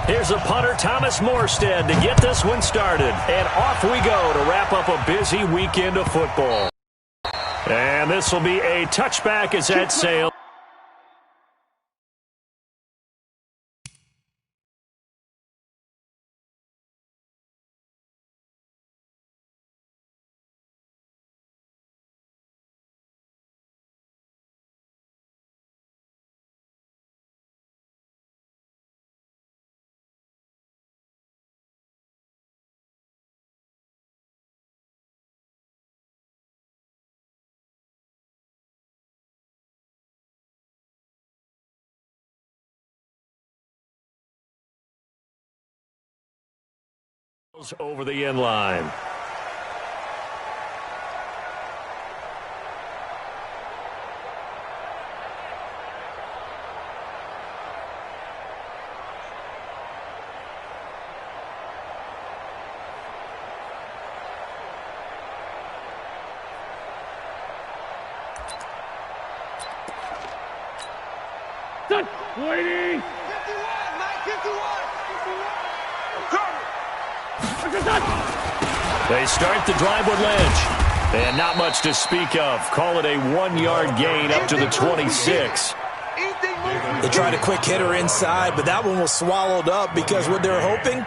Here's the punter, Thomas Morstead, to get this one started. And off we go to wrap up a busy weekend of football. And this will be a touchback as that sails. Over the end line. Waiting. 51, Mike, 51. They start the drive with Lynch. And not much to speak of. Call it a 1-yard gain up to the 26. They tried a quick hitter inside, but that one was swallowed up because what they're hoping,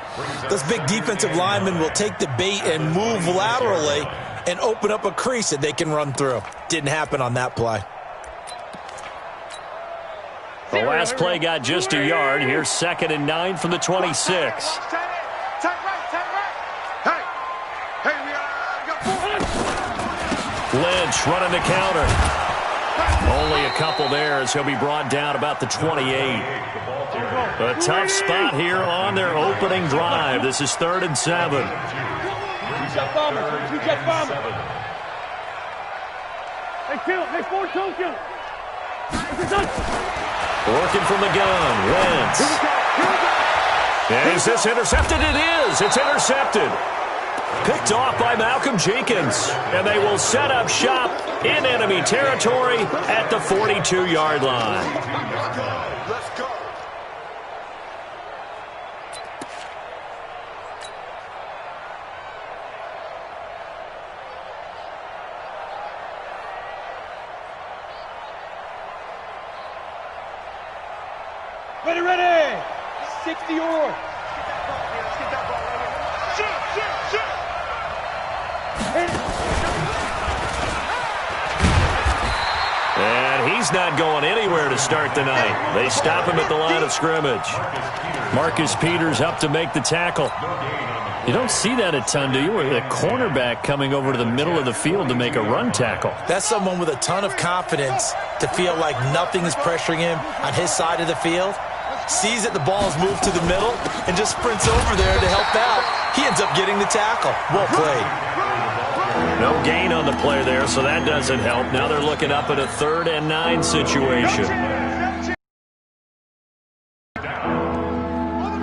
those big defensive linemen will take the bait and move laterally and open up a crease that they can run through. Didn't happen on that play. The last play got just a yard. Here's 2nd and 9 from the 26. Lynch running the counter. Only a couple there as he'll be brought down about the 28. A tough spot here on their opening drive. This is 3rd and 7. Working from the gun, Wentz. Is this intercepted? It is. It's intercepted. Picked off by Malcolm Jenkins. And they will set up shop in enemy territory at the 42-yard line. Let's go. Ready. 60-yard. And he's not going anywhere to start the night. They stop him at the line of scrimmage. Marcus Peters up to make the tackle. You don't see that a ton, do you? With a cornerback coming over to the middle of the field to make a run tackle. That's someone with a ton of confidence to feel like nothing is pressuring him on his side of the field. Sees that the ball is moved to the middle and just sprints over there to help out. He ends up getting the tackle. Well played. No gain on the play there, so that doesn't help. Now they're looking up at a 3rd and 9 situation.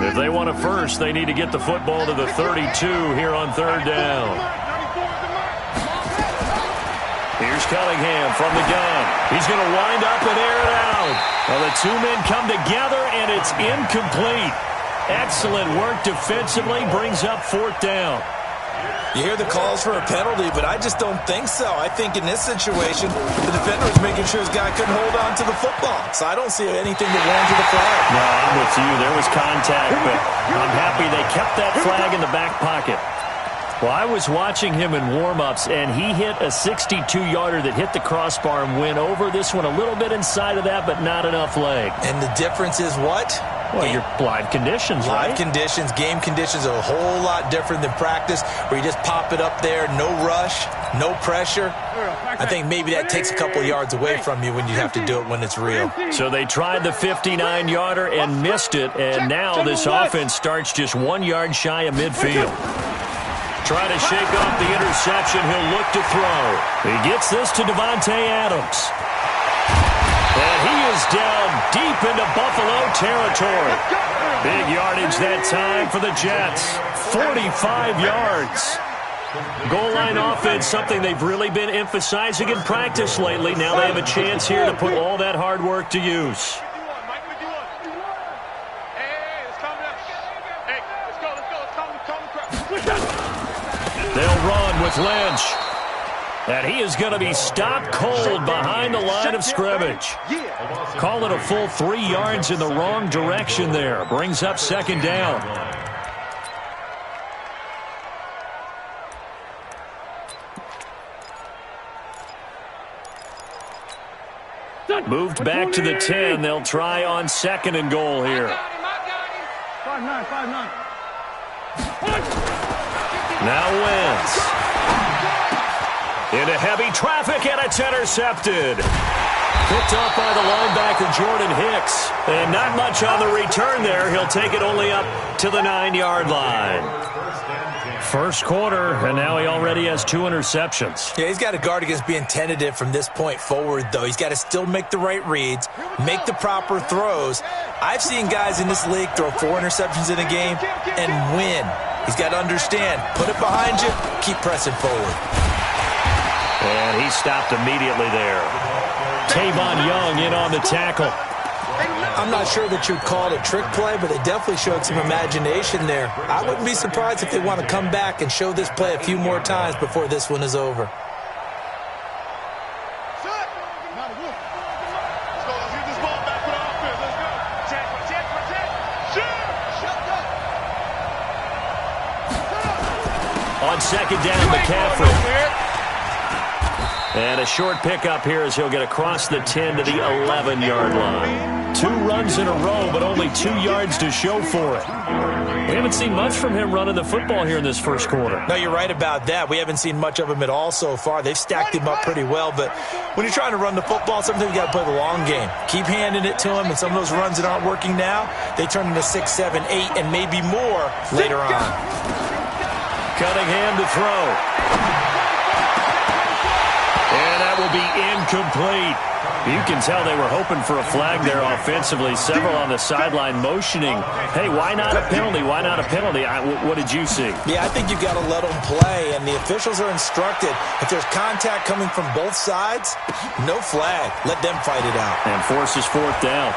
If they want a first, they need to get the football to the 32 here on 3rd down. Here's Cunningham from the gun. He's going to wind up and air it out. Well, the two men come together, and it's incomplete. Excellent work defensively, brings up 4th down. You hear the calls for a penalty, but I just don't think so. I think in this situation, the defender is making sure his guy couldn't hold on to the football. So I don't see anything that warranted the flag. No, I'm with you. There was contact, but I'm happy they kept that flag in the back pocket. Well, I was watching him in warm-ups, and he hit a 62-yarder that hit the crossbar and went over. This one a little bit inside of that, but not enough leg. And the difference is what? Well, your live conditions, right? Live conditions, game conditions are a whole lot different than practice, where you just pop it up there, no rush, no pressure. I think maybe that takes a couple of yards away from you when you have to do it when it's real. So they tried the 59-yarder and missed it, and now this offense starts just 1 yard shy of midfield. Trying to shake off the interception. He'll look to throw. He gets this to Devontae Adams. And he is down deep into Buffalo territory. Big yardage that time for the Jets. 45 yards. Goal line offense, something they've really been emphasizing in practice lately. Now they have a chance here to put all that hard work to use. They'll run with Lynch. And he is going to be stopped cold behind the line of scrimmage. Call it a full 3 yards in the wrong direction there. Brings up second down. Moved back to the 10. They'll try on second and goal here. 5-9, 5-9. Now Wentz. Into heavy traffic, and it's intercepted. Picked up by the linebacker, Jordan Hicks. And not much on the return there. He'll take it only up to the 9-yard line. First quarter, and now he already has 2 interceptions. Yeah, he's got to guard against being tentative from this point forward, though. He's got to still make the right reads, make the proper throws. I've seen guys in this league throw 4 interceptions in a game and win. He's got to understand, put it behind you, keep pressing forward. And he stopped immediately there. Tavon Young in on the tackle. I'm not sure that you'd call it a trick play, but they definitely showed some imagination there. I wouldn't be surprised if they want to come back and show this play a few more times before this one is over. On second down, McCaffrey. And a short pickup here as he'll get across the 10 to the 11-yard line. 2 runs in a row, but only 2 yards to show for it. We haven't seen much from him running the football here in this first quarter. No, you're right about that. We haven't seen much of him at all so far. They've stacked him up pretty well, but when you're trying to run the football, sometimes you got to play the long game. Keep handing it to him, and some of those runs that aren't working now, they turn into 6, 7, 8, and maybe more later on. Cunningham to throw. And that will be incomplete. You can tell they were hoping for a flag there offensively. Several on the sideline motioning, hey, why not a penalty? Why not a penalty? What did you see? Yeah, I think you've got to let them play, and the officials are instructed. If there's contact coming from both sides, no flag. Let them fight it out. And forces fourth down.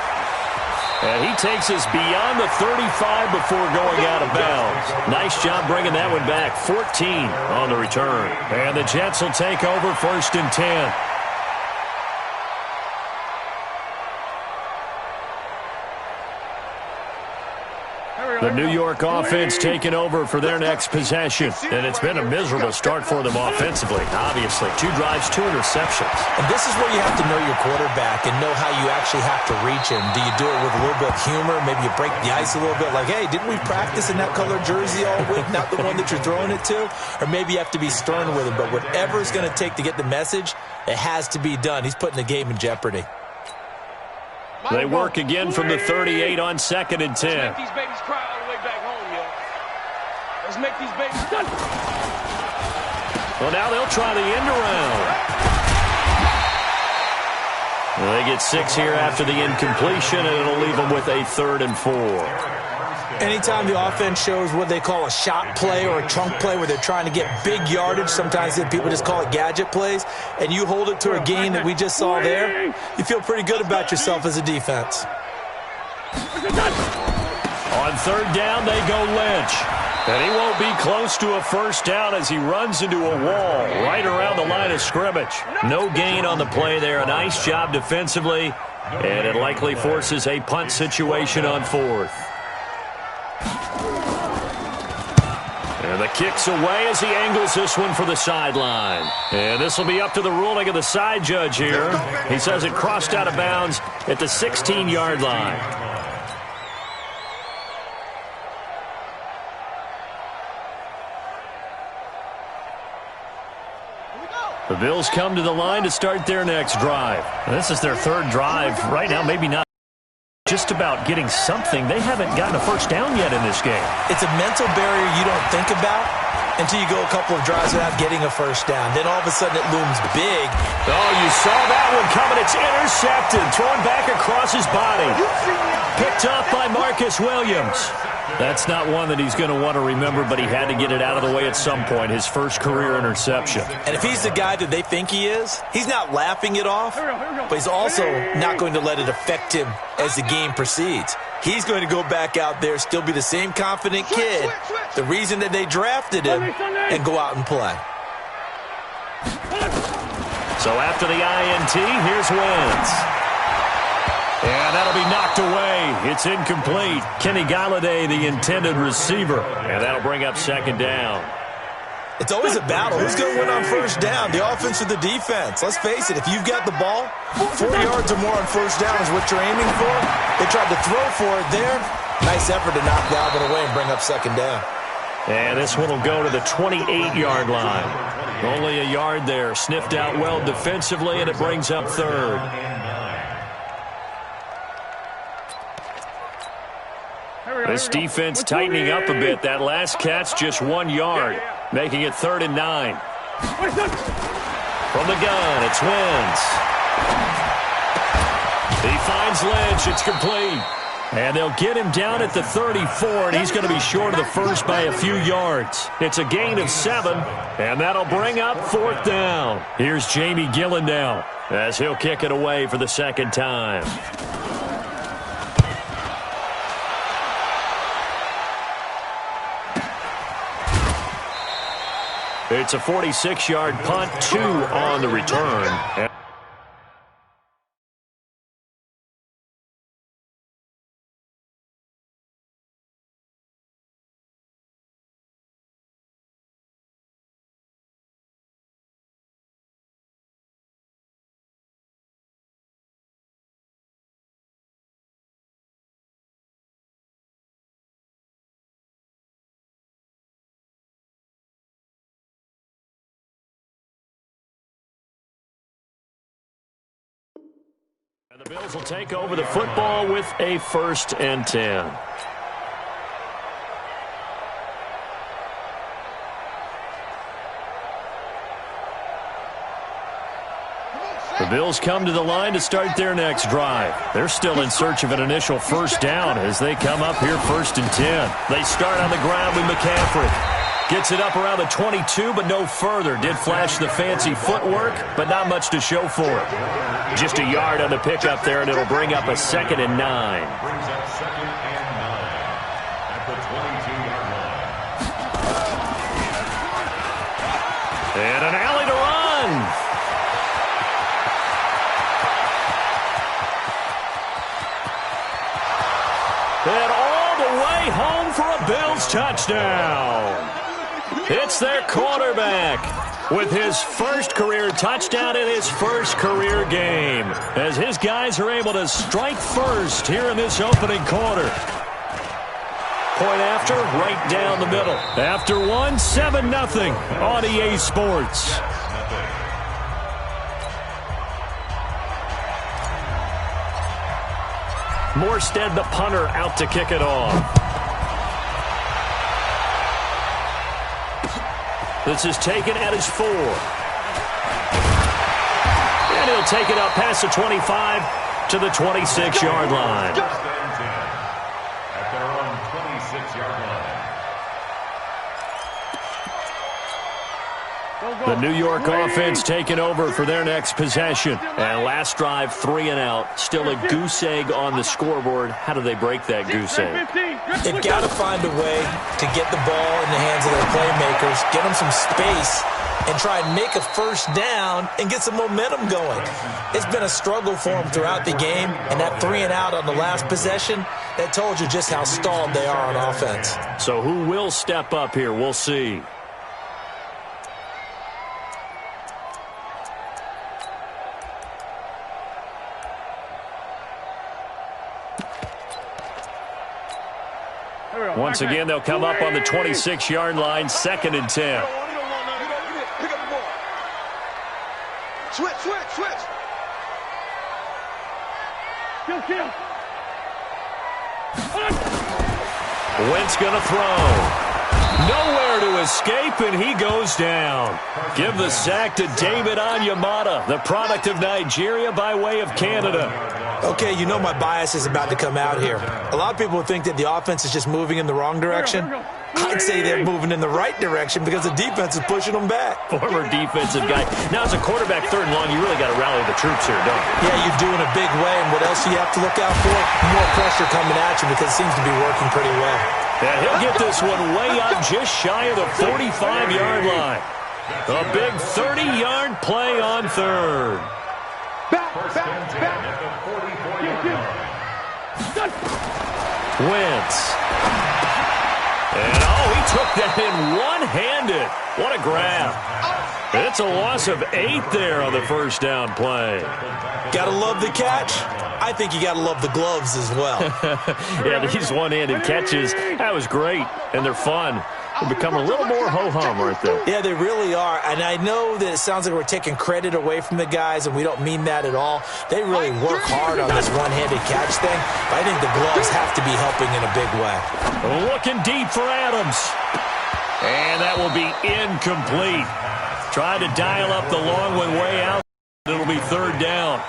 And he takes us beyond the 35 before going out of bounds. Nice job bringing that one back. 14 on the return. And the Jets will take over first and 10. The New York offense taking over for their next possession. And it's been a miserable start for them offensively, obviously. 2 drives, 2 interceptions. And this is where you have to know your quarterback and know how you actually have to reach him. Do you do it with a little bit of humor? Maybe you break the ice a little bit like, hey, didn't we practice in that colored jersey all week? Not the one that you're throwing it to? Or maybe you have to be stern with him. But whatever it's going to take to get the message, it has to be done. He's putting the game in jeopardy. They work again from the 38 on second and 10. Let's make these babies cry all the way back home, yo. Let's make these babies done. Well, now they'll try the end around. Well, they get 6 here after the incompletion, and it'll leave them with a 3rd and 4. Anytime the offense shows what they call a shot play or a chunk play where they're trying to get big yardage, sometimes people just call it gadget plays, and you hold it to a gain that we just saw there, you feel pretty good about yourself as a defense. On 3rd down, they go Lynch. And he won't be close to a first down as he runs into a wall right around the line of scrimmage. No gain on the play there. A nice job defensively, and it likely forces a punt situation on 4th. And the kick's away as he angles this one for the sideline. And this will be up to the ruling of the side judge here. He says it crossed out of bounds at the 16-yard line. The Bills come to the line to start their next drive. This is their 3rd drive. Right now, maybe not just about getting something. They haven't gotten a first down yet in this game. It's a mental barrier you don't think about until you go a couple of drives without getting a first down. Then all of a sudden it looms big. Oh, you saw that one coming. It's intercepted. Thrown back across his body. Picked up by Marcus Williams. That's not one that he's going to want to remember, but he had to get it out of the way at some point. His first career interception. And if he's the guy that they think he is, he's not laughing it off, but he's also not going to let it affect him as the game proceeds. He's going to go back out there, still be the same confident kid, the reason that they drafted him, and go out and play. So after the INT, here's Wentz. And that'll be knocked away. It's incomplete. Kenny Galladay, the intended receiver. And that'll bring up second down. It's always a battle. Who's going to win on first down, the offense or the defense? Let's face it, if you've got the ball, 4 yards or more on first down is what you're aiming for. They tried to throw for it there. Nice effort to knock Galvin away and bring up second down. And this one will go to the 28-yard line. Only a yard there. Sniffed out well defensively, and it brings up third. This defense tightening up a bit. That last catch just 1 yard, making it 3rd and 9. From the gun, it's Wentz. He finds Lynch. It's complete. And they'll get him down at the 34, and he's going to be short of the first by a few yards. It's a gain of 7, and that'll bring up 4th down. Here's Jamie Gillen now, as he'll kick it away for the second time. It's a 46-yard punt, 2 on the return. And the Bills will take over the football with a 1st and 10. The Bills come to the line to start their next drive. They're still in search of an initial first down as they come up here 1st and 10. They start on the ground with McCaffrey. Gets it up around the 22, but no further. Did flash the fancy footwork, but not much to show for it. Just a yard on the pickup there, and it'll bring up a 2nd and 9. Brings up 2nd and 9 at the 22-yard line. And an alley to run. And all the way home for a Bills touchdown. It's their quarterback with his first career touchdown in his first career game, as his guys are able to strike first here in this opening quarter. Point after, right down the middle. After one, 7-0 on EA Sports. Morstead, the punter, out to kick it off. This is taken at his 4. And he'll take it up past the 25 to the 26-yard line. At their own 26-yard line. The New York offense taking over for their next possession. And last drive, 3 and out. Still a goose egg on the scoreboard. How do they break that goose egg? They've got to find a way to get the ball in the hands of their playmakers, get them some space, and try and make a first down and get some momentum going. It's been a struggle for them throughout the game, and that 3 and out on the last possession, that told you just how stalled they are on offense. So who will step up here? We'll see. Once again, they'll come up on the 26-yard line, 2nd and 10. Pick up the ball. Switch. Kill. Wentz gonna throw. Nowhere to escape, and he goes down. Give the sack to David Onyemata, the product of Nigeria by way of Canada. Okay, you know my bias is about to come out here. A lot of people think that the offense is just moving in the wrong direction. I'd say they're moving in the right direction because the defense is pushing them back. Former defensive guy. Now, as a quarterback, 3rd and long, you really got to rally the troops here, don't you? Yeah, you do in a big way, and what else do you have to look out for? More pressure coming at you because it seems to be working pretty well. Yeah, he'll get this one way up just shy of the 45-yard line. A big 30-yard play on 3rd. Wentz. And, he took that in one-handed. What a grab. It's a loss of 8 there on the first down play. Gotta love the catch. I think you gotta love the gloves as well. Yeah, these one-handed catches, that was great, and they're fun. They become a little more ho-hum right there. Yeah, they really are. And I know that it sounds like we're taking credit away from the guys, and we don't mean that at all. They really work hard on this one-handed catch thing. But I think the gloves have to be helping in a big way. Looking deep for Adams. And that will be incomplete. Trying to dial up the long one way out. It'll be 3rd down.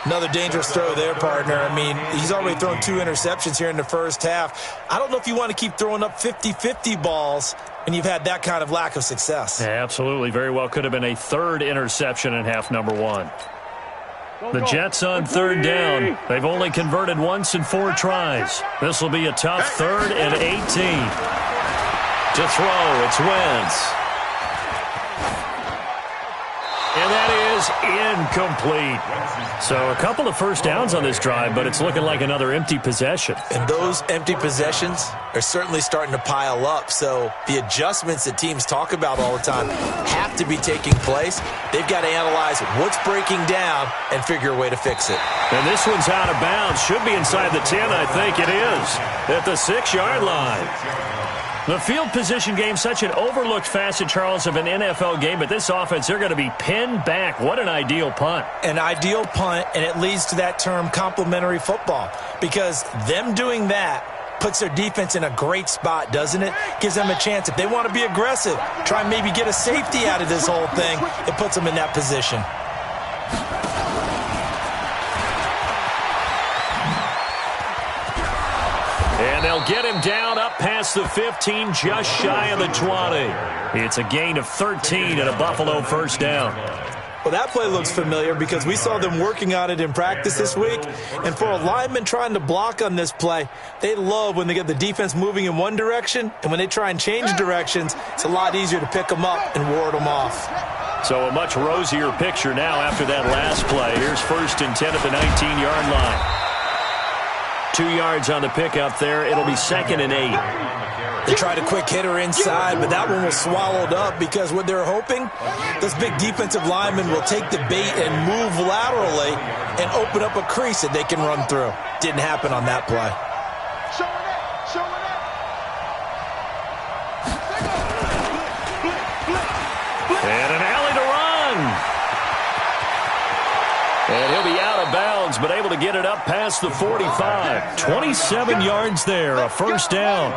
Another dangerous throw there, partner. I mean, he's already thrown 2 interceptions here in the first half. I don't know if you want to keep throwing up 50-50 balls when you've had that kind of lack of success. Yeah, absolutely. Very well could have been a 3rd interception in half number 1. The Jets on 3rd down. They've only converted once in 4 tries. This will be a tough 3rd and 18. To throw, it's Wentz. And that is incomplete. So a couple of first downs on this drive, but it's looking like another empty possession. And those empty possessions are certainly starting to pile up. So the adjustments that teams talk about all the time have to be taking place. They've got to analyze what's breaking down and figure a way to fix it. And this one's out of bounds. Should be inside the 10, I think it is. At the 6-yard line. The field position game, such an overlooked facet, Charles, of an NFL game, but this offense, they're going to be pinned back. What an ideal punt. An ideal punt, and it leads to that term complementary football, because them doing that puts their defense in a great spot, doesn't it? Gives them a chance. If they want to be aggressive, try and maybe get a safety out of this whole thing, it puts them in that position. And they'll get him down up past the 15, just shy of the 20. It's a gain of 13 and a Buffalo first down. Well, that play looks familiar because we saw them working on it in practice this week. And for a lineman trying to block on this play, they love when they get the defense moving in one direction. And when they try and change directions, it's a lot easier to pick them up and ward them off. So a much rosier picture now after that last play. Here's 1st and 10 at the 19-yard line. 2 yards on the pickup there. It'll be 2nd and 8. They tried a quick hitter inside, but that one was swallowed up because what they're hoping, this big defensive lineman will take the bait and move laterally and open up a crease that they can run through. Didn't happen on that play. And an alley to run. And he'll be out of bounds, but able to get it up past the 45. 27 yards there, a first down.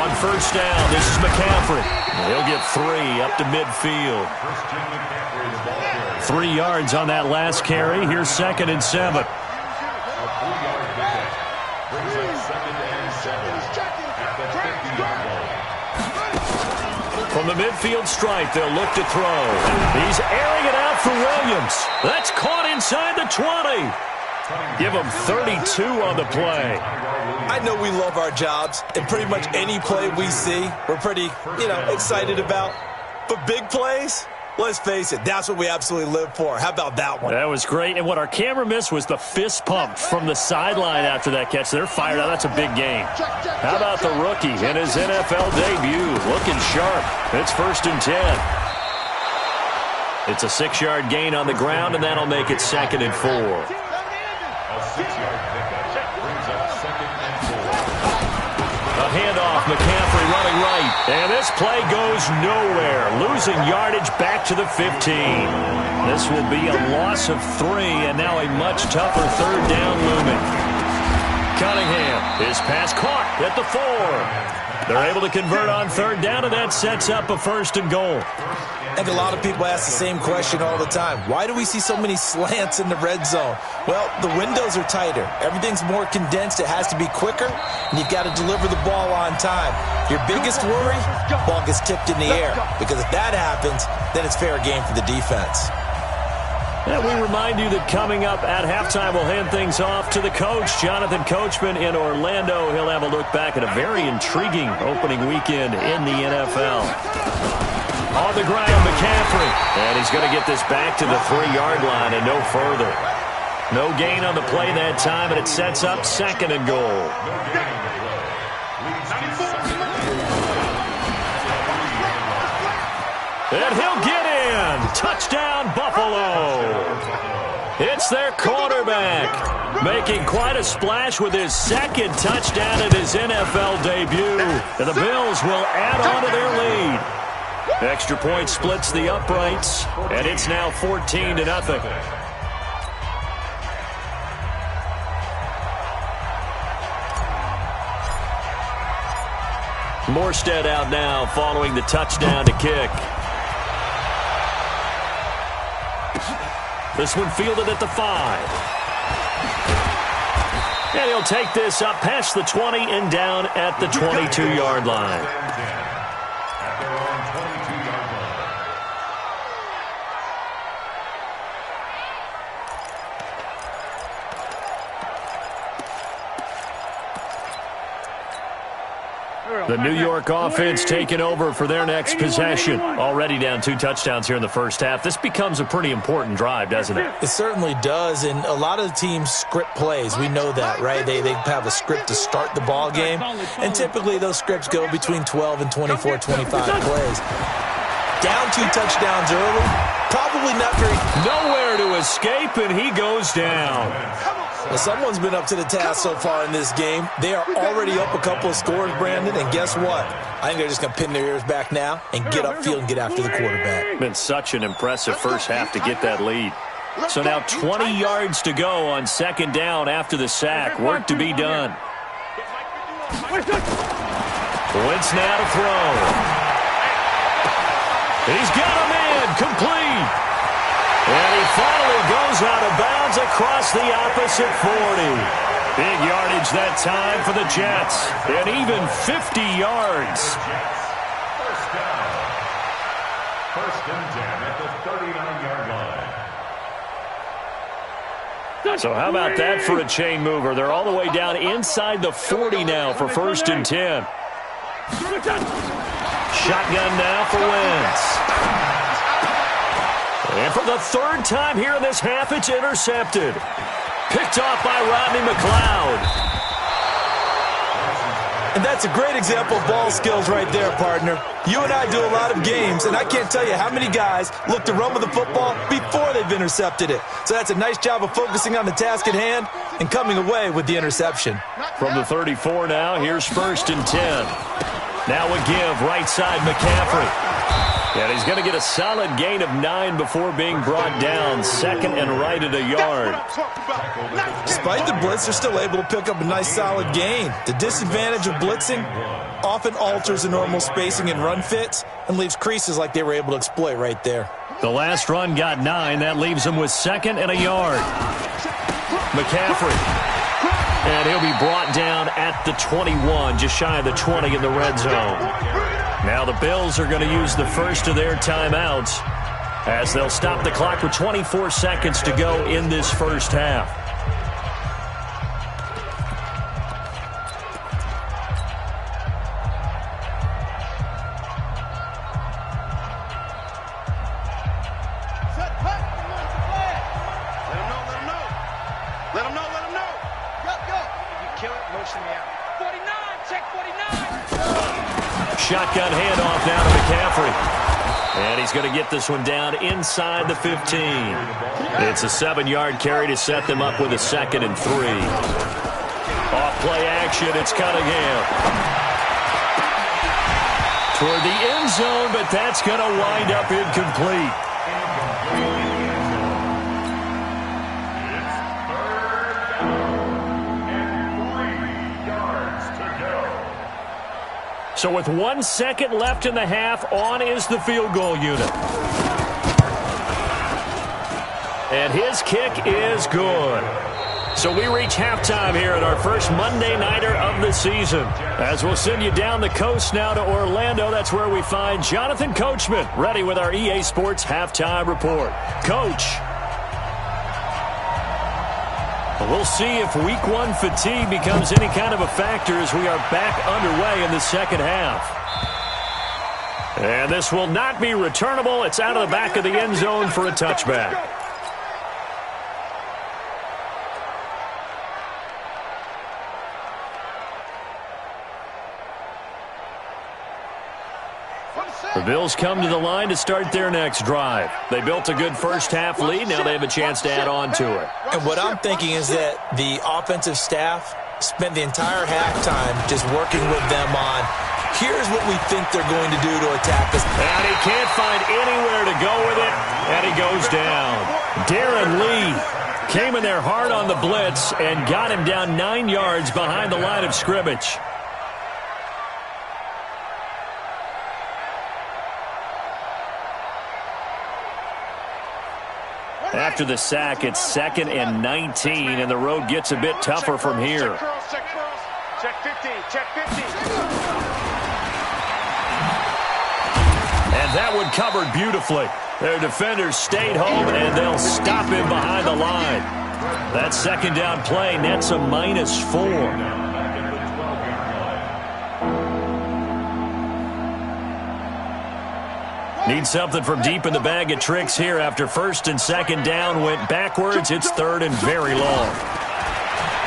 On first down, this is McCaffrey. He'll get 3 up to midfield. 3 yards on that last carry. Here's 2nd and 7. From the midfield stripe, they'll look to throw. He's airing it out for Williams. That's caught inside the 20. Give him 32 on the play. I know we love our jobs, and pretty much any play we see, we're pretty, excited about. But big plays, let's face it, that's what we absolutely live for. How about that one? That was great. And what our camera missed was the fist pump from the sideline after that catch. They're fired out. That's a big game. How about the rookie in his NFL debut? Looking sharp. It's 1st and 10. It's a 6-yard gain on the ground, and that'll make it 2nd and 4. A handoff, McCaffrey running right. And this play goes nowhere. Losing yardage back to the 15. This will be a loss of 3, and now a much tougher 3rd down looming. Cunningham, his pass caught at the 4. They're able to convert on third down, and that sets up a 1st and goal. I think a lot of people ask the same question all the time. Why do we see so many slants in the red zone? Well, the windows are tighter. Everything's more condensed. It has to be quicker, and you've got to deliver the ball on time. Your biggest worry, ball gets tipped in the air, because if that happens, then it's fair game for the defense. And we remind you that coming up at halftime, we'll hand things off to the coach, Jonathan Coachman in Orlando. He'll have a look back at a very intriguing opening weekend in the NFL. On the ground, McCaffrey. And he's going to get this back to the 3-yard line and no further. No gain on the play that time, and it sets up 2nd and goal. And he'll get in. Touchdown, Buffalo. It's their quarterback, making quite a splash with his 2nd touchdown in his NFL debut. And the Bills will add on to their lead. Extra point splits the uprights, and it's now 14-0. Morstead out now following the touchdown to kick. This one fielded at the 5. And he'll take this up past the 20 and down at the 22-yard line. The New York offense taking over for their next possession. Already down 2 touchdowns here in the first half. This becomes a pretty important drive, doesn't it? It certainly does, and a lot of the teams script plays. We know that, right? They have a script to start the ball game, and typically those scripts go between 12 and 24, 25 plays. Down 2 touchdowns early, probably not very... Nowhere to escape, and he goes down. Well, someone's been up to the task so far in this game. They are already up a couple of scores, Brandon, and guess what? I think they're just going to pin their ears back now and get upfield and get after the quarterback. Been such an impressive first half to get that lead. So now 20 yards to go on 2nd down after the sack. Work to be done. Wentz now to throw. He's got a man complete. And he finally goes out of bounds across the opposite 40. Big yardage that time for the Jets. And even 50 yards. First and 10 at the 39-yard line. So how about that for a chain mover? They're all the way down inside the 40 now for 1st and 10. Shotgun now for Wentz. And for the 3rd time here in this half, it's intercepted. Picked off by Rodney McLeod. And that's a great example of ball skills right there, partner. You and I do a lot of games, and I can't tell you how many guys look to run with the football before they've intercepted it. So that's a nice job of focusing on the task at hand and coming away with the interception. From the 34 now, here's 1st and 10. Now a give, right side McCaffrey. And he's going to get a solid gain of 9 before being brought down. 2nd and right at a yard. Despite the blitz, they're still able to pick up a nice solid gain. The disadvantage of blitzing often alters the normal spacing and run fits and leaves creases like they were able to exploit right there. The last run got 9. That leaves him with 2nd and a yard. McCaffrey. And he'll be brought down at the 21, just shy of the 20 in the red zone. Now the Bills are going to use the first of their timeouts as they'll stop the clock with 24 seconds to go in this first half. Let him know. Go. If you kill it, motion me out. 49, check 49. Shotgun handoff now to McCaffrey. And he's going to get this one down inside the 15. It's a 7-yard carry to set them up with a 2nd and 3. Off play action, it's Cunningham. Toward the end zone, but that's going to wind up incomplete. So with 1 second left in the half, on is the field goal unit. And his kick is good. So we reach halftime here at our first Monday Nighter of the season. As we'll send you down the coast now to Orlando, that's where we find Jonathan Coachman, ready with our EA Sports Halftime Report. Coach. We'll see if Week 1 fatigue becomes any kind of a factor as we are back underway in the second half. And this will not be returnable. It's out of the back of the end zone for a touchback. The Bills come to the line to start their next drive. They built a good first-half lead. Now they have a chance to add on to it. And what I'm thinking is that the offensive staff spent the entire halftime just working with them on, here's what we think they're going to do to attack us. And he can't find anywhere to go with it, and he goes down. Darren Lee came in there hard on the blitz and got him down 9 yards behind the line of scrimmage. After the sack, it's 2nd and 19, and the road gets a bit tougher from here. Check 50, check 50. And that one covered beautifully. Their defenders stayed home, and they'll stop him behind the line. That second down play nets a -4. Need something from deep in the bag of tricks here after 1st and 2nd down went backwards. It's 3rd and very long.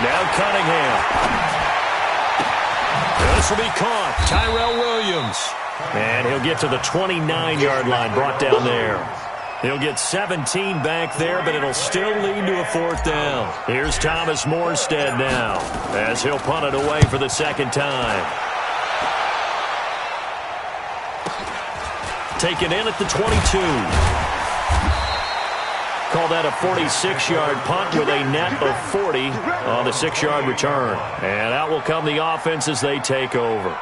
Now Cunningham. This will be caught. Tyrell Williams. And he'll get to the 29-yard line, brought down there. He'll get 17 back there, but it'll still lead to a 4th down. Here's Thomas Morstead now, as he'll punt it away for the 2nd time. Taken in at the 22. Call that a 46-yard punt with a net of 40 on the 6-yard return. And out will come the offense as they take over.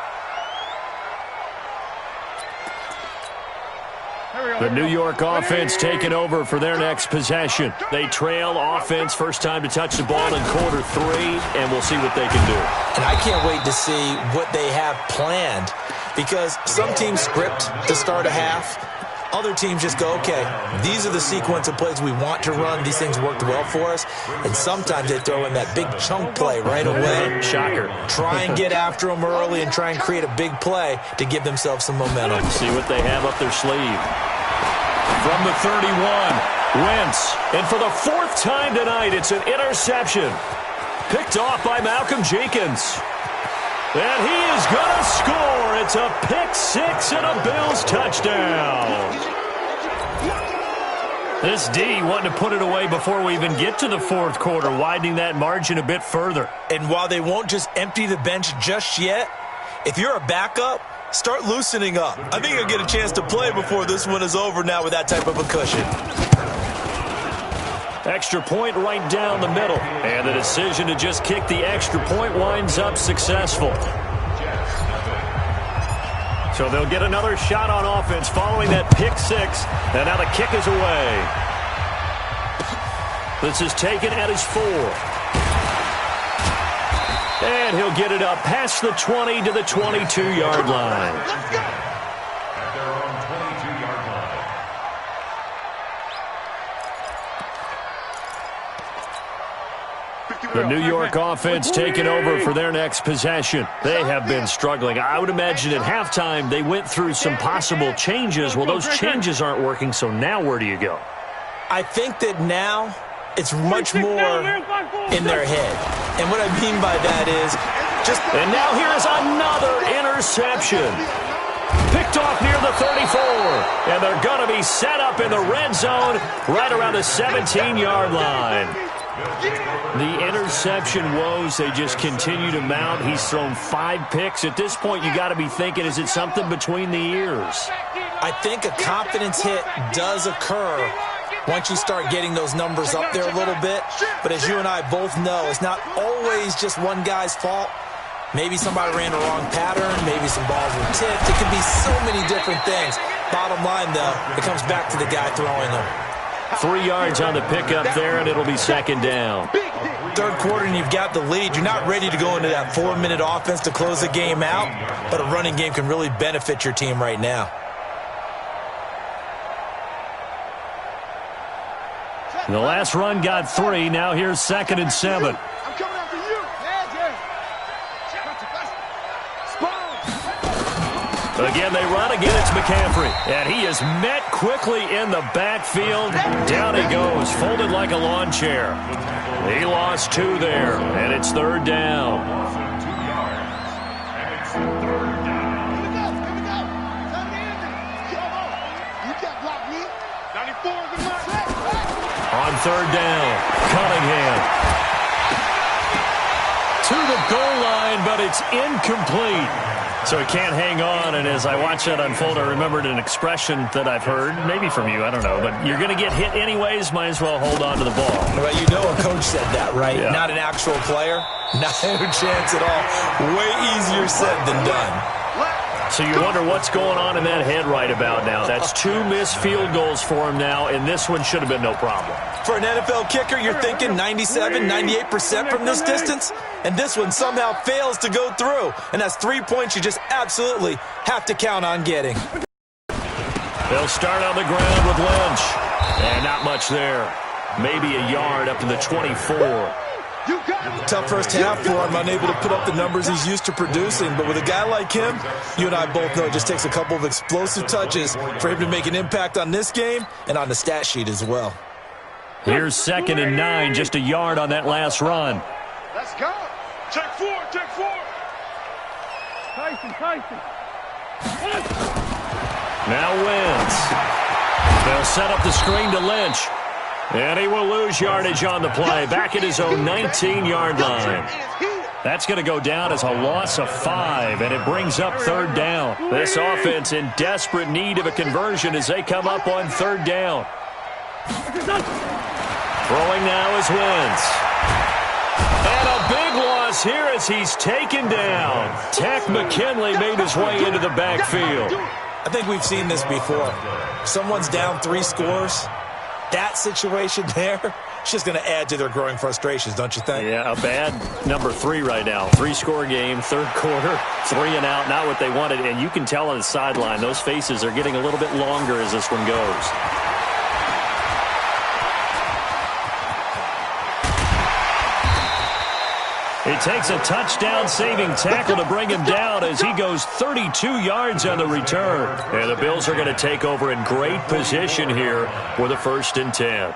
The New York offense taking over for their next possession. They trail offense, first time to touch the ball in quarter 3, and we'll see what they can do. And I can't wait to see what they have planned, because some teams script to start a half. Other teams just go, okay, these are the sequence of plays we want to run. These things worked well for us. And sometimes they throw in that big chunk play right away. Shocker. Try and get after them early and try and create a big play to give themselves some momentum. See what they have up their sleeve. From the 31, Wentz. And for the 4th time tonight, it's an interception. Picked off by Malcolm Jenkins. And he is going to score. It's a pick-6 and a Bills touchdown. This D wanting to put it away before we even get to the 4th quarter, widening that margin a bit further. And while they won't just empty the bench just yet, if you're a backup, start loosening up. I think you'll get a chance to play before this one is over now with that type of a cushion. Extra point right down the middle. And the decision to just kick the extra point winds up successful. So they'll get another shot on offense following that pick-6. And now the kick is away. This is taken at his 4. And he'll get it up past the 20 to the 22-yard line. At their own 22-yard line. The New York offense taking over for their next possession. They have been struggling. I would imagine at halftime they went through some possible changes. Well, those changes aren't working, so now where do you go? I think that now it's much more in their head. And what I mean by that is just... And now here is another interception. Picked off near the 34. And they're going to be set up in the red zone right around the 17-yard line. The interception woes, they just continue to mount. He's thrown 5 picks. At this point, you got to be thinking, is it something between the ears? I think a confidence hit does occur once you start getting those numbers up there a little bit. But as you and I both know, it's not always just one guy's fault. Maybe somebody ran the wrong pattern. Maybe some balls were tipped. It could be so many different things. Bottom line, though, it comes back to the guy throwing them. 3 yards on the pickup there, and it'll be second down. Third quarter, and you've got the lead. You're not ready to go into that 4-minute offense to close the game out, but a running game can really benefit your team right now. The last run got 3. Now here's 2nd and 7. I'm coming after you. Again, they run. Again, it's McCaffrey. And he is met quickly in the backfield. Down he goes, folded like a lawn chair. He lost 2 there, and it's 3rd down. On 3rd down, Cunningham. To the goal line, but it's incomplete. So he can't hang on, and as I watch that unfold, I remembered an expression that I've heard, maybe from you, I don't know, but you're going to get hit anyways, might as well hold on to the ball. Well, you know a coach said that, right? Yeah. Not an actual player. Not a chance at all. Way easier said than done. So you wonder what's going on in that head right about now. That's 2 missed field goals for him now, and this one should have been no problem. For an NFL kicker, you're thinking 97, 98% from this distance, and this one somehow fails to go through. And that's 3 points you just absolutely have to count on getting. They'll start on the ground with Lynch. And not much there. Maybe a yard up to the 24. Tough first half for him, unable to put up the numbers he's used to producing. But with a guy like him, you and I both know it just takes a couple of explosive touches for him to make an impact on this game and on the stat sheet as well. Here's 2nd and 9, just a yard on that last run. Let's go. Check 4, check 4. Tyson. Now Wentz. They'll set up the screen to Lynch. And he will lose yardage on the play. Back at his own 19-yard line. That's going to go down as a loss of 5, and it brings up 3rd down. This offense in desperate need of a conversion as they come up on 3rd down. Throwing now is Wentz. And a big loss here as he's taken down. Tech McKinley made his way into the backfield. I think we've seen this before. Someone's down 3 scores. That situation there, it's just going to add to their growing frustrations, don't you think? Yeah, a bad number 3 right now. 3-score game, 3rd quarter, 3 and out, not what they wanted. And you can tell on the sideline, those faces are getting a little bit longer as this one goes. It takes a touchdown-saving tackle to bring him down as he goes 32 yards on the return. And the Bills are going to take over in great position here for the 1st and 10.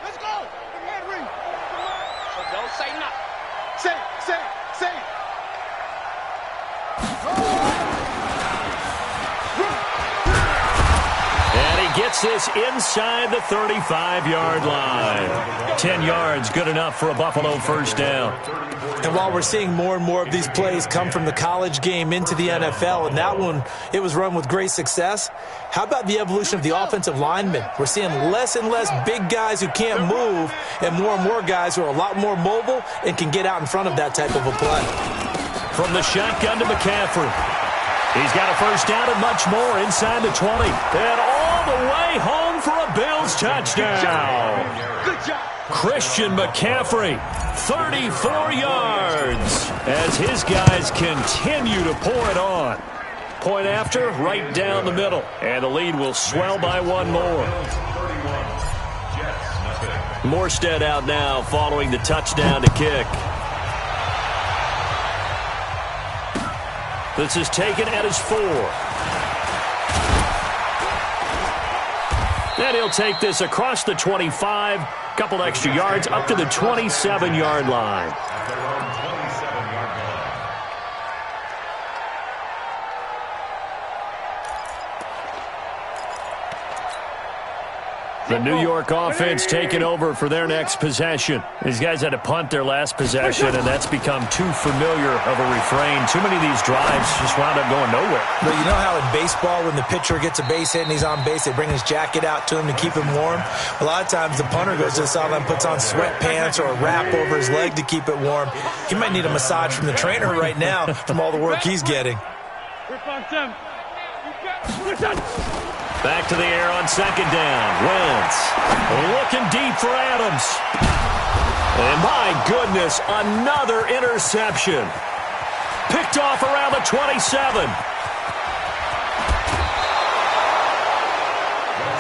Let's go. Henry. So don't say nothing. Say. And he gets this inside the 35-yard line. 10 yards, good enough for a Buffalo 1st down. And while we're seeing more and more of these plays come from the college game into the NFL, and that one, it was run with great success, how about the evolution of the offensive linemen? We're seeing less and less big guys who can't move and more guys who are a lot more mobile and can get out in front of that type of a play. From the shotgun to McCaffrey. He's got a 1st down and much more inside the 20. And all the way home for a Bills touchdown. Good job. Christian McCaffrey, 34 yards, as his guys continue to pour it on. Point after, right down the middle, and the lead will swell by 1 more. Morstead out now following the touchdown to kick. This is taken at his 4. And he'll take this across the 25, couple extra yards up to the 27-yard line. The New York offense taking over for their next possession. These guys had to punt their last possession, and that's become too familiar of a refrain. Too many of these drives just wound up going nowhere. But you know how in baseball, when the pitcher gets a base hit and he's on base, they bring his jacket out to him to keep him warm? A lot of times the punter goes to the sideline, puts on sweatpants or a wrap over his leg to keep it warm. He might need a massage from the trainer right now from all the work he's getting. Back to the air on second down. Wentz looking deep for Adams. And my goodness, another interception. Picked off around the 27.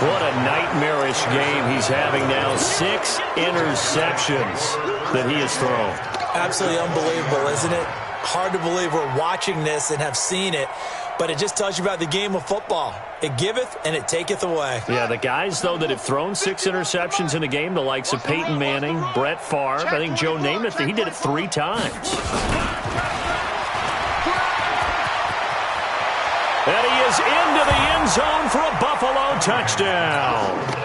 What a nightmarish game he's having now. 6 interceptions that he has thrown. Absolutely unbelievable, isn't it? Hard to believe we're watching this and have seen it, but it just tells you about the game of football. It giveth and it taketh away. Yeah, the guys, though, that have thrown 6 interceptions in a game, the likes of Peyton Manning, Brett Favre, I think Joe Namath, he did it 3 times. And he is into the end zone for a Buffalo touchdown.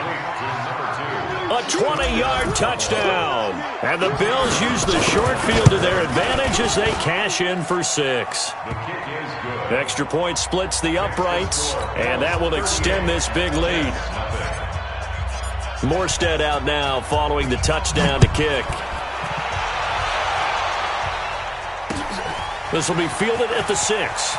A 20-yard touchdown. And the Bills use the short field to their advantage as they cash in for 6. Extra point splits the uprights, and that will extend this big lead. Morstead out now following the touchdown to kick. This will be fielded at the 6.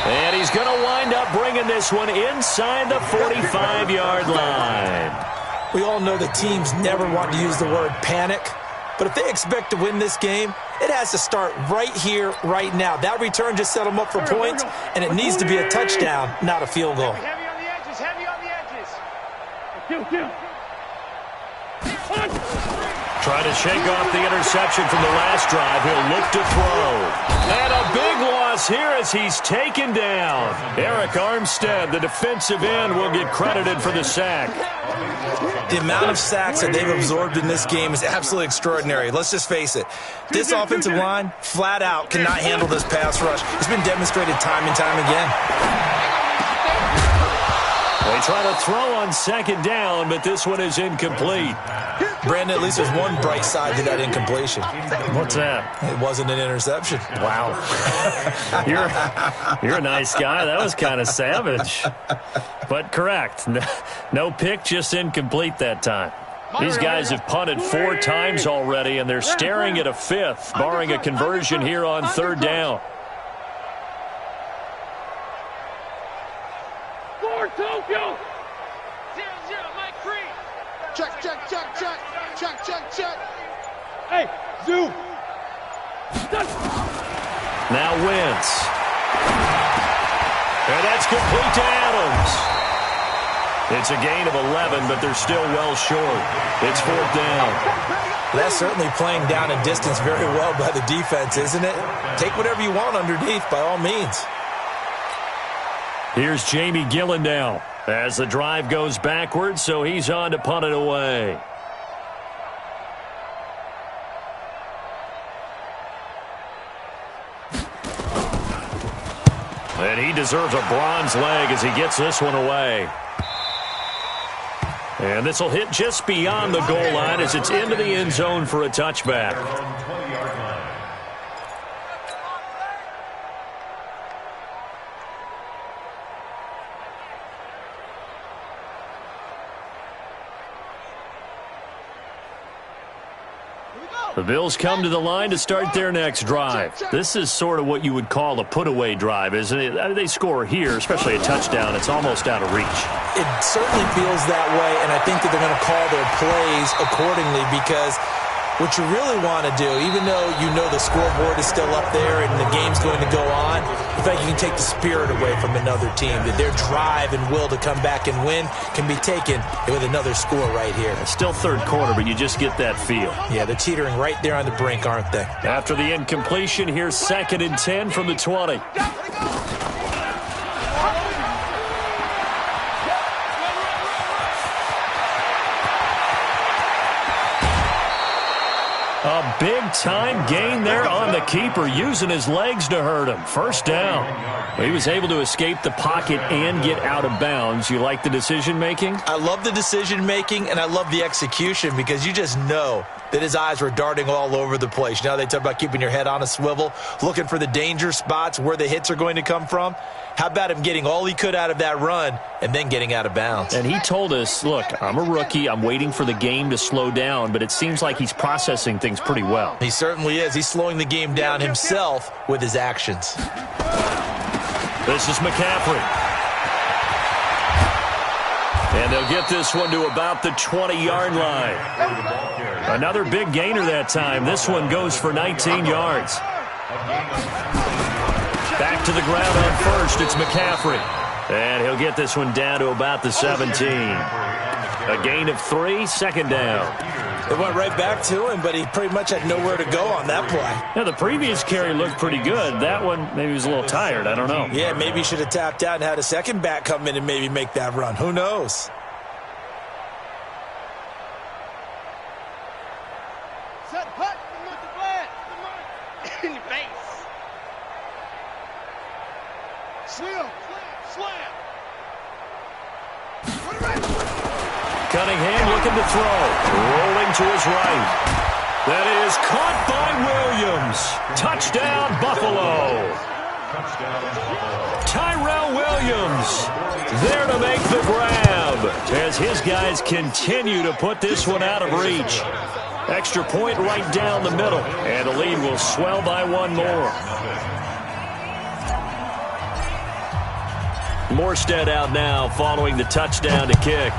And he's going to wind up bringing this one inside the 45-yard line. We all know that teams never want to use the word panic, but if they expect to win this game, it has to start right here, right now. That return just set them up for points, and it needs to be a touchdown, not a field goal. Heavy on the edges, heavy on the edges. Try to shake off the interception from the last drive. He'll look to throw. And a big loss here as he's taken down. Eric Armstead, the defensive end, will get credited for the sack. The amount of sacks that they've absorbed in this game is absolutely extraordinary. Let's just face it. This offensive line, flat out, cannot handle this pass rush. It's been demonstrated time and time again. They try to throw on second down, but this one is incomplete. Brandon, at least there's one bright side to that incompletion. What's that? It wasn't an interception. Wow. You're a nice guy. That was kind of savage. But correct. No pick, just incomplete that time. These guys have punted 4 times already, and they're staring at a 5th, barring a conversion here on third down. Tokyo! 0-0, Mike Creed. Check, check, check, check. Check, check, check. Hey, Zoo. Now Wentz. And that's complete to Adams. It's a gain of 11, but they're still well short. It's 4th down. That's certainly playing down a distance very well by the defense, isn't it? Take whatever you want underneath, by all means. Here's Jamie Gillen now as the drive goes backwards, so he's on to punt it away. And he deserves a bronze leg as he gets this one away. And this will hit just beyond the goal line as it's into the end zone for a touchback. The Bills come to the line to start their next drive. This is sort of what you would call a put-away drive, isn't it? They score here, especially a touchdown. It's almost out of reach. It certainly feels that way, and I think that they're going to call their plays accordingly because what you really want to do, even though you know the scoreboard is still up there and the game's going to go on, in fact, you can take the spirit away from another team. That their drive and will to come back and win can be taken with another score right here. It's still third quarter, but you just get that feel. Yeah, they're teetering right there on the brink, aren't they? After the incompletion, here's 2nd and 10 from the 20. A big-time gain there on the keeper, using his legs to hurt him. First down. He was able to escape the pocket and get out of bounds. You like the decision-making? I love the decision-making, and I love the execution because you just know that his eyes were darting all over the place. Now they talk about keeping your head on a swivel, looking for the danger spots, where the hits are going to come from. How about him getting all he could out of that run and then getting out of bounds? And he told us, look, I'm a rookie. I'm waiting for the game to slow down, but it seems like he's processing things pretty well. He certainly is. He's slowing the game down himself with his actions. This is McCaffrey. And they'll get this one to about the 20-yard line. Another big gainer that time. This one goes for 19 yards. Back to the ground on first. It's McCaffrey. And he'll get this one down to about the 17. A gain of 3, second down. It went right back to him, but he pretty much had nowhere to go on that play. Now, the previous carry looked pretty good. That one, maybe he was a little tired. I don't know. Yeah, maybe he should have tapped out and had a second back come in and maybe make that run. Who knows? Set putt. In your face. Slam. Cunningham looking to throw. Rolling to his right. That is caught by Williams. Touchdown, Buffalo. Tyrell Williams there to make the grab as his guys continue to put this one out of reach. Extra point right down the middle, and the lead will swell by one more. Morstead out now following the touchdown to kick.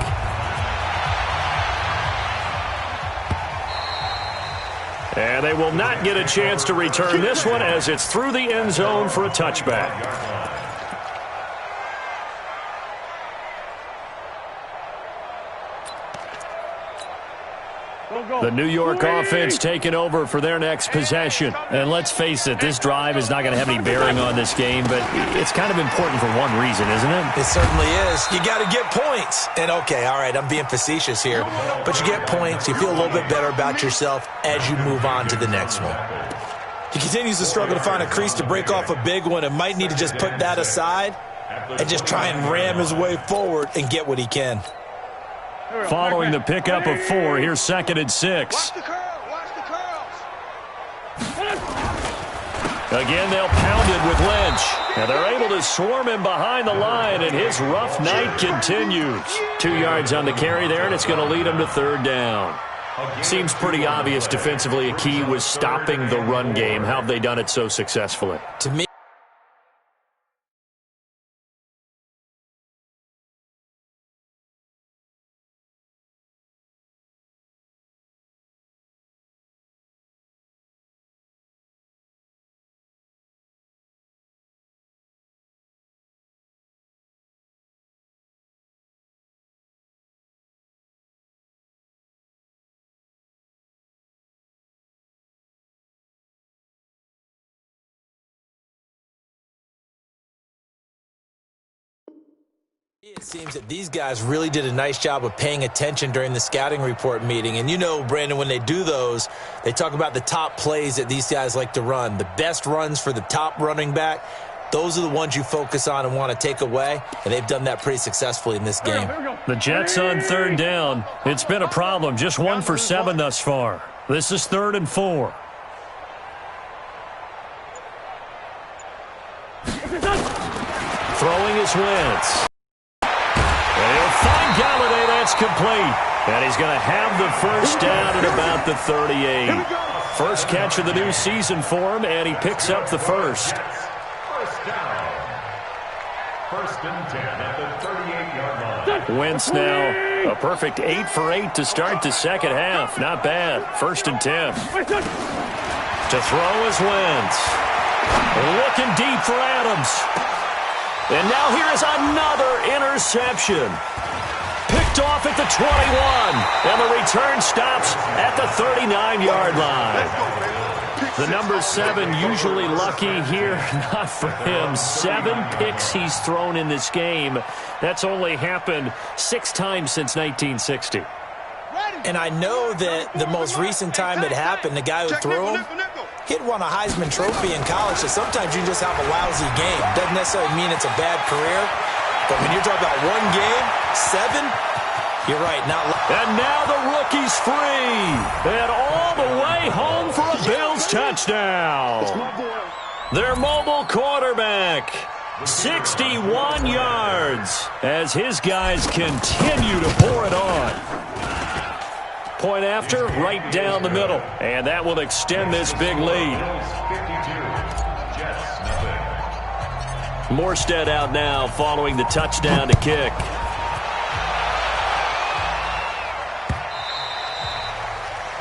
And they will not get a chance to return this one as it's through the end zone for a touchback. The New York offense taking over for their next possession. And let's face it, this drive is not going to have any bearing on this game, but it's kind of important for one reason, isn't it? It certainly is. You got to get points. And, okay, all right, I'm being facetious here, but you get points. You feel a little bit better about yourself as you move on to the next one. He continues to struggle to find a crease to break off a big one and might need to just put that aside and just try and ram his way forward and get what he can. Following the pickup of 4, here's 2nd and 6. Watch the curls. Again, they'll pound it with Lynch. And they're able to swarm him behind the line, and his rough night continues. 2 yards on the carry there, and it's going to lead him to 3rd down. Seems pretty obvious defensively a key was stopping the run game. How have they done it so successfully? To me, it seems that these guys really did a nice job of paying attention during the scouting report meeting. And you know, Brandon, when they do those, they talk about the top plays that these guys like to run. The best runs for the top running back, those are the ones you focus on and want to take away. And they've done that pretty successfully in this game. The Jets on 3rd down. It's been a problem. Just 1 for 7 thus far. This is 3rd and 4. Throwing his Wentz. And he'll find Galladay. That's complete. And he's going to have the first down at about the 38. First catch of the new season for him, and he picks up the first. First down. 1st and 10 at the 38-yard line. Wentz now a perfect 8 for 8 to start the second half. Not bad. 1st and 10. To throw is Wentz. Looking deep for Adams. And now here is another interception. Picked off at the 21. And the return stops at the 39-yard line. The number 7 usually lucky here. Not for him. 7 picks he's thrown in this game. That's only happened 6 times since 1960. Ready. And I know that the most recent time it happened, the guy who threw him, he'd won a Heisman Trophy in college, so sometimes you just have a lousy game. Doesn't necessarily mean it's a bad career, but when you're talking about one game, 7, you're right. And now the rookie's free. And all the way home for a Bills touchdown. Their mobile quarterback, 61 yards, as his guys continue to pour it on. Point after, right down the middle. And that will extend this big lead. Morstead out now following the touchdown to kick.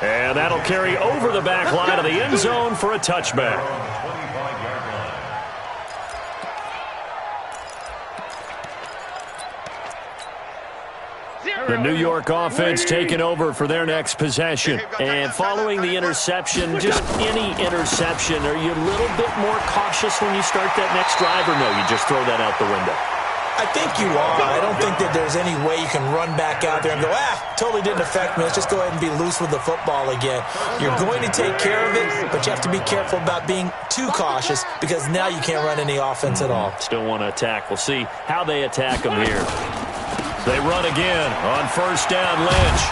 And that'll carry over the back line of the end zone for a touchback. The New York offense taking over for their next possession. And following the interception, just any interception, are you a little bit more cautious when you start that next drive, or no, you just throw that out the window? I think you are. I don't think that there's any way you can run back out there and go, totally didn't affect me. Let's just go ahead and be loose with the football again. You're going to take care of it, but you have to be careful about being too cautious because now you can't run any offense at all. Still want to attack. We'll see how they attack them here. They run again on first down, Lynch.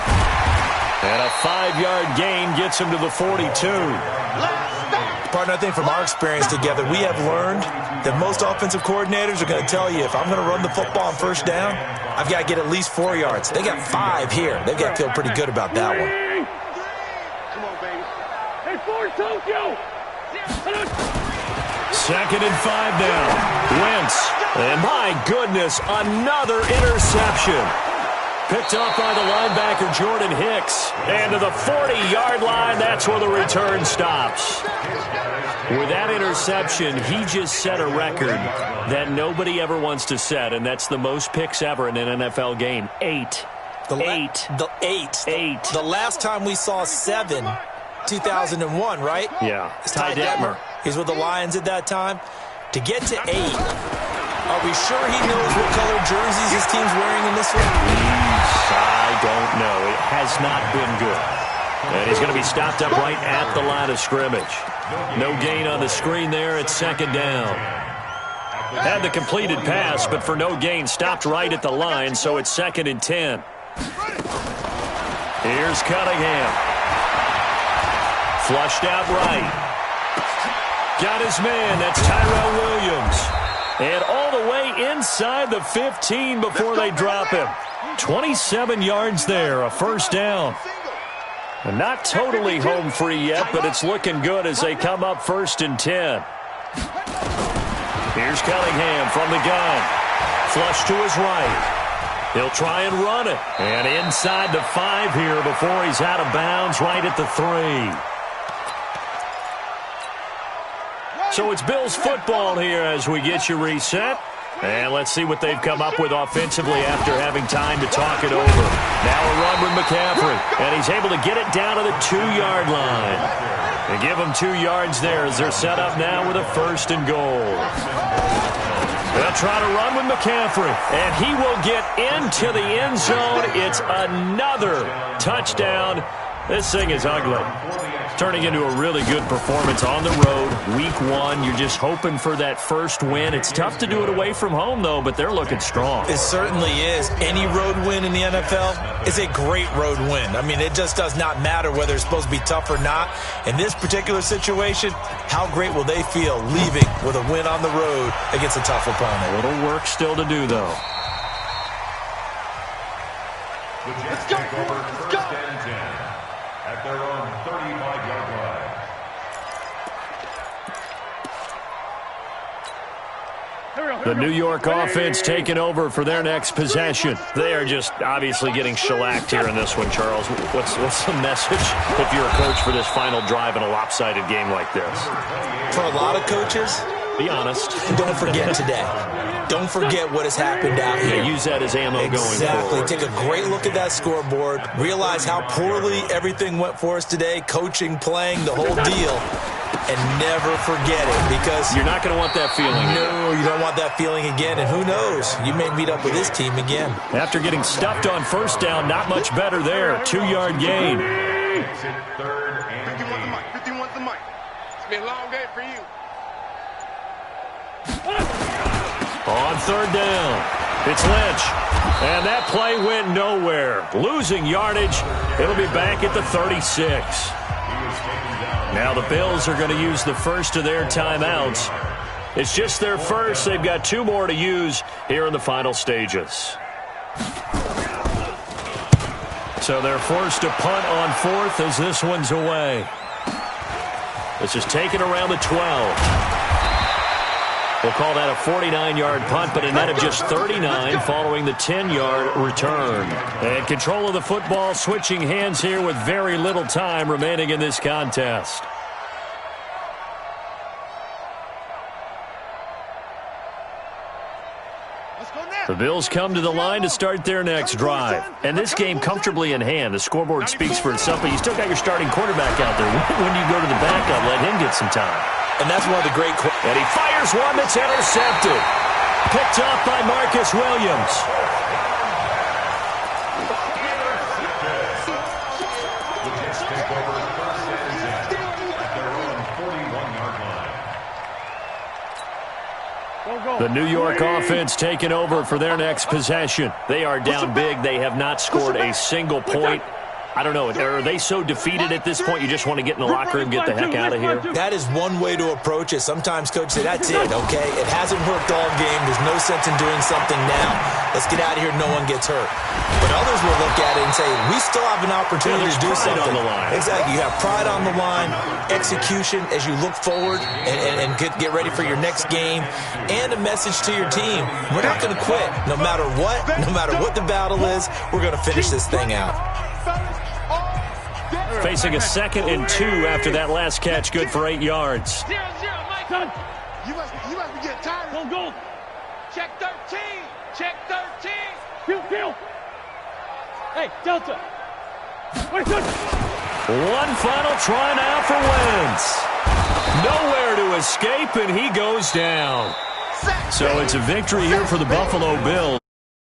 And a 5-yard gain gets him to the 42. Partner, I think from our experience together, we have learned that most offensive coordinators are going to tell you, if I'm going to run the football on first down, I've got to get at least 4 yards. They got 5 here. They've got to feel pretty good about that one. Come on, baby. Hey, for Tokyo. 2nd and 5 now. Wentz. And my goodness, another interception. Picked up by the linebacker, Jordan Hicks. And to the 40-yard line, that's where the return stops. With that interception, he just set a record that nobody ever wants to set, and that's the most picks ever in an NFL game. 8. The last time we saw 7, 2001, right? Yeah. Ty Detmer. He's with the Lions at that time. To get to 8, are we sure he knows what color jerseys his team's wearing in this one? I don't know. It has not been good. And he's going to be stopped up right at the line of scrimmage. No gain on the screen there at 2nd down. Had the completed pass, but for no gain, stopped right at the line, so it's 2nd and 10. Here's Cunningham. Flushed out right. Got his man. That's Tyrell Williams. And all the way inside the 15 before they drop him. 27 yards there, a first down. And not totally home free yet, but it's looking good as they come up 1st and 10. Here's Cunningham from the gun. Flush to his right. He'll try and run it. And inside the 5 here before he's out of bounds right at the 3. So it's Bills football here as we get you reset. And let's see what they've come up with offensively after having time to talk it over. Now a run with McCaffrey. And he's able to get it down to the 2-yard line. And give them 2 yards there as they're set up now with a 1st and goal. They'll try to run with McCaffrey. And he will get into the end zone. It's another touchdown. This thing is ugly. Turning into a really good performance on the road. Week 1, you're just hoping for that first win. It's tough to do it away from home, though, but they're looking strong. It certainly is. Any road win in the NFL is a great road win. I mean, it just does not matter whether it's supposed to be tough or not. In this particular situation, how great will they feel leaving with a win on the road against a tough opponent? A little work still to do, though. Let's go, let's go. At their own 35-yard line. The New York offense taking over for their next possession. They are just obviously getting shellacked here in this one, Charles. What's the message if you're a coach for this final drive in a lopsided game like this? For a lot of coaches, be honest. Don't forget today. Don't forget what has happened out here. Use that as ammo going forward. Exactly. Take a great look at that scoreboard. Realize how poorly everything went for us today. Coaching, playing, the whole deal. and never forget it, because you're not going to want that feeling. No, you don't want that feeling again, and who knows, you may meet up with this team again. After getting stuffed on first down, not much better there. 2-yard gain. 51's the mic. It's been a long day for you. On third down, it's Lynch. And that play went nowhere. Losing yardage. It'll be back at the 36. Now the Bills are going to use the first of their timeouts. It's just their first. They've got 2 more to use here in the final stages. So they're forced to punt on fourth as this one's away. This is taken around the 12. We'll call that a 49-yard punt, but a net of just 39 following the 10-yard return. And control of the football, switching hands here with very little time remaining in this contest. The Bills come to the line to start their next drive. And this game comfortably in hand. The scoreboard speaks for itself, but you still got your starting quarterback out there. When you go to the backup, let him get some time. And that's one of the great... And he fires one that's intercepted. Picked up by Marcus Williams. The New York offense taking over for their next possession. They are down big. They have not scored a single point. I don't know. Are they so defeated at this point you just want to get in the locker room and get the heck out of here? That is one way to approach it. Sometimes coaches say, that's it, okay? It hasn't worked all game. There's no sense in doing something now. Let's get out of here. No one gets hurt. But others will look at it and say, we still have an opportunity to do something. On the line. Exactly. You have pride on the line, execution as you look forward and get ready for your next game, and a message to your team. We're not going to quit. No matter what the battle is, we're going to finish this thing out. Facing a 2nd and 2 after that last catch, good for 8 yards. 0-0, Mike. You must be getting tired. Go. Check 13. Check 13. Kill. Hey, Delta. One final try now for Wentz. Nowhere to escape, and he goes down. So it's a victory here for the Buffalo Bills.